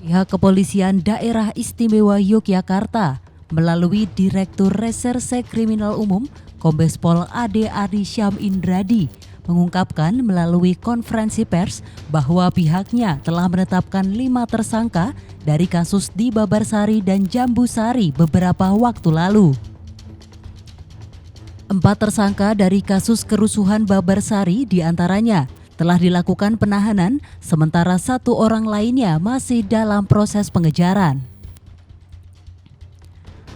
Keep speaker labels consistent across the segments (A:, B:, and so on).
A: Pihak Kepolisian Daerah Istimewa Yogyakarta melalui Direktur Reserse Kriminal Umum Kombes Pol Ade Adi Syam Indradi mengungkapkan melalui konferensi pers bahwa pihaknya telah menetapkan 5 tersangka dari kasus di Babarsari dan Jambusari beberapa waktu lalu. 4 tersangka dari kasus kerusuhan Babarsari diantaranya telah dilakukan penahanan, sementara 1 orang lainnya masih dalam proses pengejaran.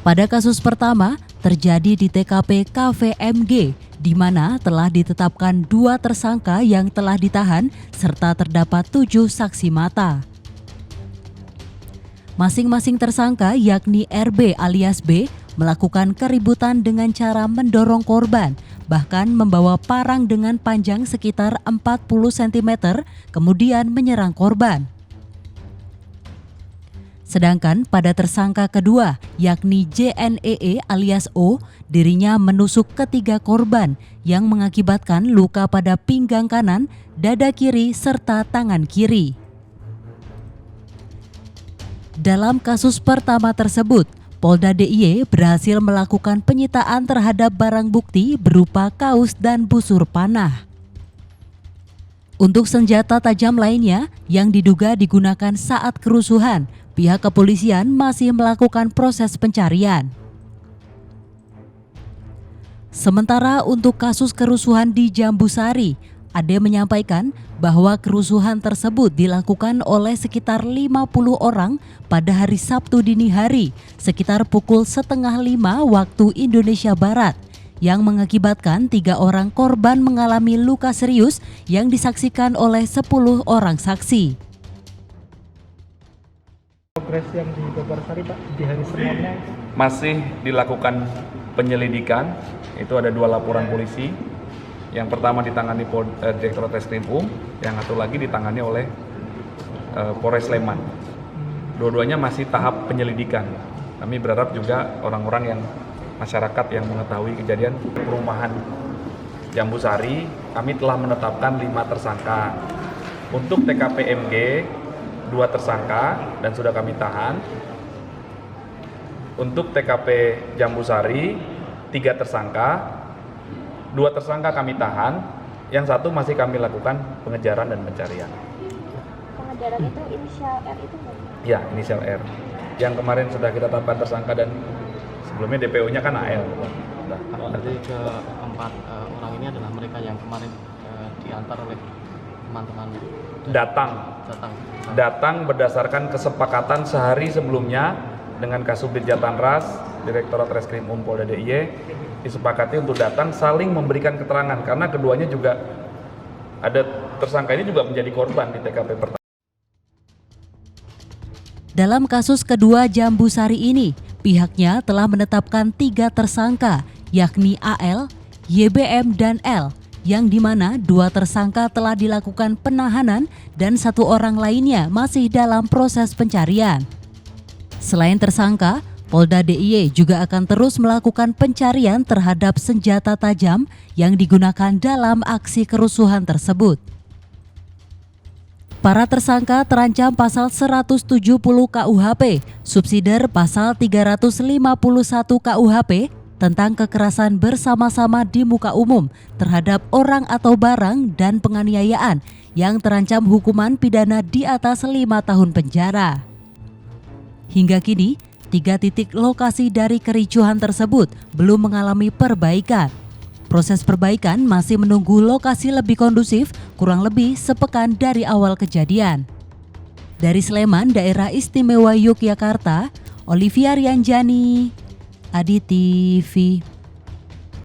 A: Pada kasus pertama, terjadi di TKP Cafe MG, di mana telah ditetapkan 2 tersangka yang telah ditahan, serta terdapat 7 saksi mata. Masing-masing tersangka yakni RB alias B melakukan keributan dengan cara mendorong korban, bahkan membawa parang dengan panjang sekitar 40 cm, kemudian menyerang korban. Sedangkan pada tersangka kedua, yakni JNEE alias O, dirinya menusuk ketiga korban yang mengakibatkan luka pada pinggang kanan, dada kiri, serta tangan kiri. Dalam kasus pertama tersebut, Polda DIY berhasil melakukan penyitaan terhadap barang bukti berupa kaos dan busur panah. Untuk senjata tajam lainnya yang diduga digunakan saat kerusuhan, pihak kepolisian masih melakukan proses pencarian. Sementara untuk kasus kerusuhan di Jambusari, Ade menyampaikan bahwa kerusuhan tersebut dilakukan oleh sekitar 50 orang pada hari Sabtu dini hari, sekitar pukul 4:30 waktu Indonesia Barat, yang mengakibatkan 3 orang korban mengalami luka serius yang disaksikan oleh 10 orang saksi.
B: Progres yang di Babarsari, Pak, di hari Seninnya
C: masih dilakukan penyelidikan. Itu ada 2 laporan polisi. Yang pertama ditangani Direktorat Reskrimum, yang satu lagi ditangani oleh Polres Sleman. Dua-duanya masih tahap penyelidikan. Kami berharap juga orang-orang yang masyarakat yang mengetahui kejadian perumahan Jambusari, kami telah menetapkan 5 tersangka. Untuk TKP MG 2 tersangka dan sudah kami tahan. Untuk TKP Jambusari 3 tersangka. 2 tersangka kami tahan, yang 1 masih kami lakukan pengejaran dan pencarian.
D: Pengejaran itu inisial R itu bukan?
C: Ya, inisial R. Yang kemarin sudah kita tetapkan tersangka dan sebelumnya DPO-nya kan AL.
E: Berarti ke-4 orang ini adalah mereka yang kemarin diantar oleh teman-teman.
C: Datang berdasarkan kesepakatan sehari sebelumnya dengan Kasubdit Jatanras, Direktorat Reskrimum Polda DIY, disepakati untuk datang saling memberikan keterangan karena keduanya juga ada tersangka ini juga menjadi korban di TKP pertama.
A: Dalam kasus kedua Jambusari ini, pihaknya telah menetapkan 3 tersangka, yakni AL, YBM, dan L, yang dimana 2 tersangka telah dilakukan penahanan dan 1 orang lainnya masih dalam proses pencarian. Selain tersangka, Polda DIY juga akan terus melakukan pencarian terhadap senjata tajam yang digunakan dalam aksi kerusuhan tersebut. Para tersangka terancam pasal 170 KUHP, subsidiar pasal 351 KUHP tentang kekerasan bersama-sama di muka umum terhadap orang atau barang dan penganiayaan yang terancam hukuman pidana di atas 5 tahun penjara. Hingga kini, 3 titik lokasi dari kericuhan tersebut belum mengalami perbaikan. Proses perbaikan masih menunggu lokasi lebih kondusif kurang lebih sepekan dari awal kejadian. Dari Sleman, Daerah Istimewa Yogyakarta, Olivia Rianjani, Adi TV.